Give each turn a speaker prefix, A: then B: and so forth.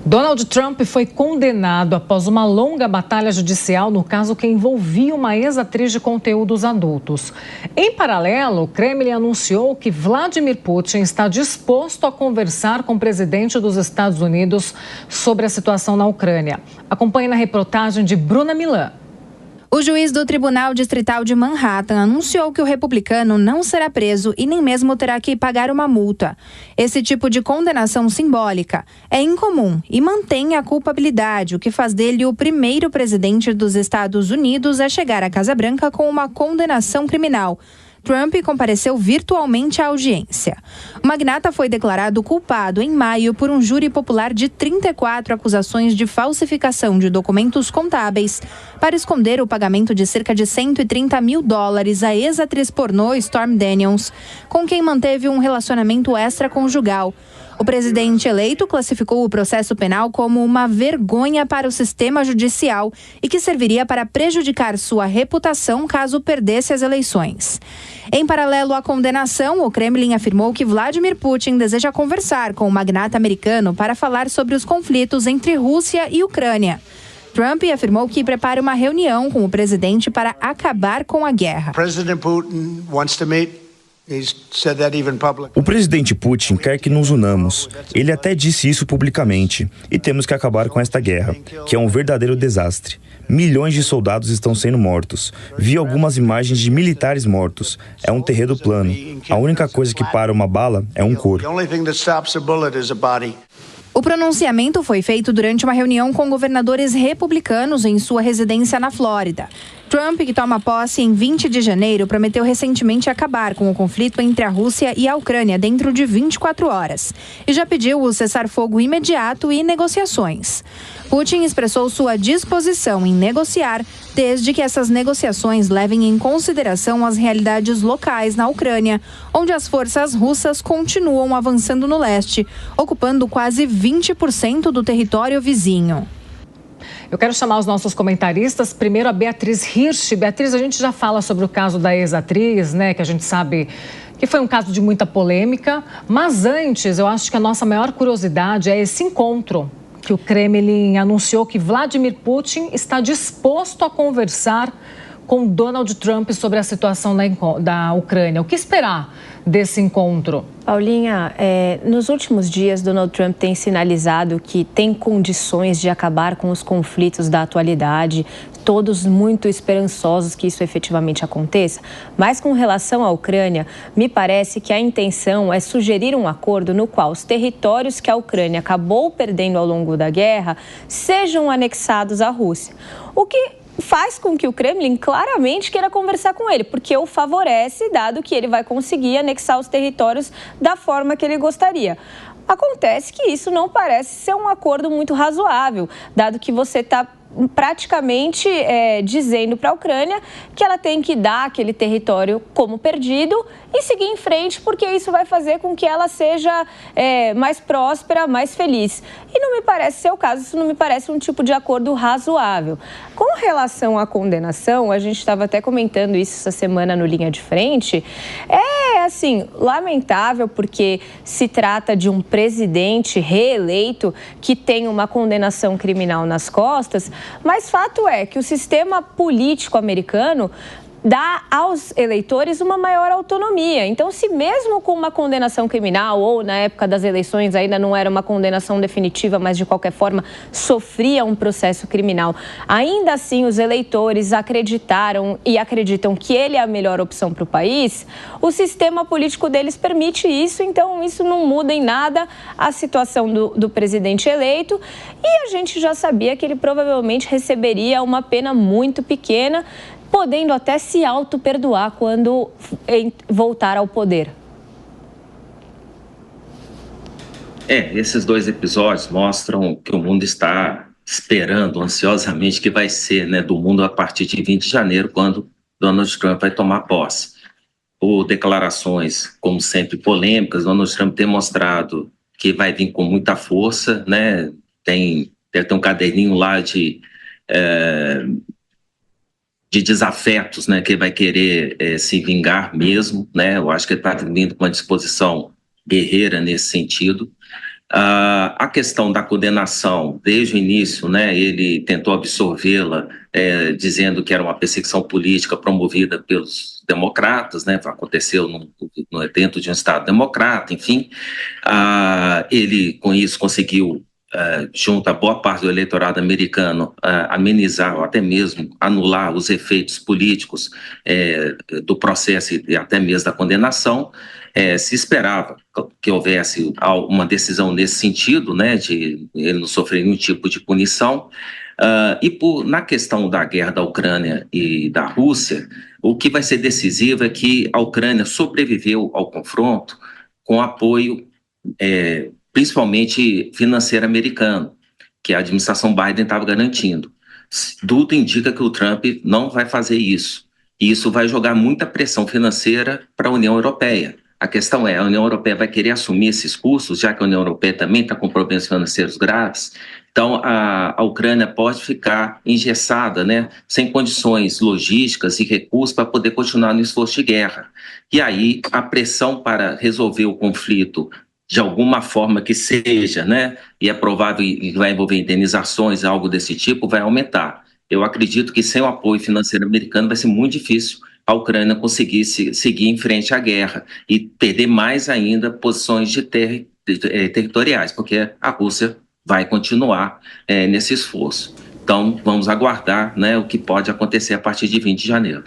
A: Donald Trump foi condenado após uma longa batalha judicial no caso que envolvia uma ex-atriz de conteúdos adultos. Em paralelo, o Kremlin anunciou que Vladimir Putin está disposto a conversar com o presidente dos Estados Unidos sobre a situação na Ucrânia. Acompanhe na reportagem de Bruna Milan.
B: O juiz do Tribunal Distrital de Manhattan anunciou que o republicano não será preso e nem mesmo terá que pagar uma multa. Esse tipo de condenação simbólica é incomum e mantém a culpabilidade, o que faz dele o primeiro presidente dos Estados Unidos a chegar à Casa Branca com uma condenação criminal. Trump compareceu virtualmente à audiência. O magnata foi declarado culpado em maio por um júri popular de 34 acusações de falsificação de documentos contábeis para esconder o pagamento de cerca de $130 mil à ex-atriz pornô Stormy Daniels, com quem manteve um relacionamento extraconjugal. O presidente eleito classificou o processo penal como uma vergonha para o sistema judicial e que serviria para prejudicar sua reputação caso perdesse as eleições. Em paralelo à condenação, o Kremlin afirmou que Vladimir Putin deseja conversar com o magnata americano para falar sobre os conflitos entre Rússia e Ucrânia. Trump afirmou que prepara uma reunião com o presidente para acabar com a guerra.
C: O presidente Putin quer que nos unamos. Ele até disse isso publicamente. E temos que acabar com esta guerra, que é um verdadeiro desastre. Milhões de soldados estão sendo mortos. Vi algumas imagens de militares mortos. É um terreno plano. A única coisa que para uma bala é um corpo.
B: O pronunciamento foi feito durante uma reunião com governadores republicanos em sua residência na Flórida. Trump, que toma posse em 20 de janeiro, prometeu recentemente acabar com o conflito entre a Rússia e a Ucrânia dentro de 24 horas e já pediu o cessar-fogo imediato e negociações. Putin expressou sua disposição em negociar, desde que essas negociações levem em consideração as realidades locais na Ucrânia, onde as forças russas continuam avançando no leste, ocupando quase 20% do território vizinho.
A: Eu quero chamar os nossos comentaristas. Primeiro, a Beatriz Hirsch. Beatriz, a gente já fala sobre o caso da ex-atriz, né? Que a gente sabe que foi um caso de muita polêmica. Mas antes, eu acho que a nossa maior curiosidade é esse encontro que o Kremlin anunciou que Vladimir Putin está disposto a conversar com Donald Trump sobre a situação da Ucrânia. O que esperar desse encontro?
D: Paulinha, nos últimos dias, Donald Trump tem sinalizado que tem condições de acabar com os conflitos da atualidade, todos muito esperançosos que isso efetivamente aconteça. Mas com relação à Ucrânia, me parece que a intenção é sugerir um acordo no qual os territórios que a Ucrânia acabou perdendo ao longo da guerra sejam anexados à Rússia. O que faz com que o Kremlin claramente queira conversar com ele, porque o favorece, dado que ele vai conseguir anexar os territórios da forma que ele gostaria. Acontece que isso não parece ser um acordo muito razoável, dado que você está praticamente dizendo para a Ucrânia que ela tem que dar aquele território como perdido e seguir em frente, porque isso vai fazer com que ela seja mais próspera, mais feliz. E não me parece ser o caso, isso não me parece um tipo de acordo razoável. Com relação à condenação, a gente estava até comentando isso essa semana no Linha de Frente, assim, lamentável, porque se trata de um presidente reeleito que tem uma condenação criminal nas costas, mas fato é que o sistema político americano dá aos eleitores uma maior autonomia. Então, se mesmo com uma condenação criminal, ou na época das eleições ainda não era uma condenação definitiva, mas de qualquer forma sofria um processo criminal, ainda assim os eleitores acreditaram e acreditam que ele é a melhor opção para o país, o sistema político deles permite isso, então isso não muda em nada a situação do presidente eleito, e a gente já sabia que ele provavelmente receberia uma pena muito pequena, podendo até se auto-perdoar quando voltar ao poder.
E: Esses dois episódios mostram que o mundo está esperando ansiosamente que vai ser, do mundo a partir de 20 de janeiro, quando Donald Trump vai tomar posse. Por declarações, como sempre, polêmicas, Donald Trump tem mostrado que vai vir com muita força, Tem um caderninho lá de desafetos, que ele vai querer se vingar mesmo, Eu acho que ele está vindo com uma disposição guerreira nesse sentido. A questão da condenação, desde o início, né, ele tentou absorvê-la, dizendo que era uma perseguição política promovida pelos democratas, né, aconteceu dentro de um Estado democrata, enfim. Ele, com isso, conseguiu, junto a boa parte do eleitorado americano, amenizar ou até mesmo anular os efeitos políticos do processo e até mesmo da condenação. Se esperava que houvesse uma decisão nesse sentido, né, de ele não sofrer nenhum tipo de punição. Na questão da guerra da Ucrânia e da Rússia, o que vai ser decisivo é que a Ucrânia sobreviveu ao confronto com apoio, principalmente financeiro americano, que a administração Biden estava garantindo. Tudo indica que o Trump não vai fazer isso. E isso vai jogar muita pressão financeira para a União Europeia. A questão é, a União Europeia vai querer assumir esses custos, já que a União Europeia também está com problemas financeiros graves. Então, a Ucrânia pode ficar engessada, né, sem condições logísticas e recursos para poder continuar no esforço de guerra. E aí, a pressão para resolver o conflito de alguma forma que seja, né, e é provável que vai envolver indenizações, algo desse tipo, vai aumentar. Eu acredito que sem o apoio financeiro americano vai ser muito difícil a Ucrânia conseguir seguir em frente à guerra e perder mais ainda posições territoriais, porque a Rússia vai continuar nesse esforço. Então, vamos aguardar, né, o que pode acontecer a partir de 20 de janeiro.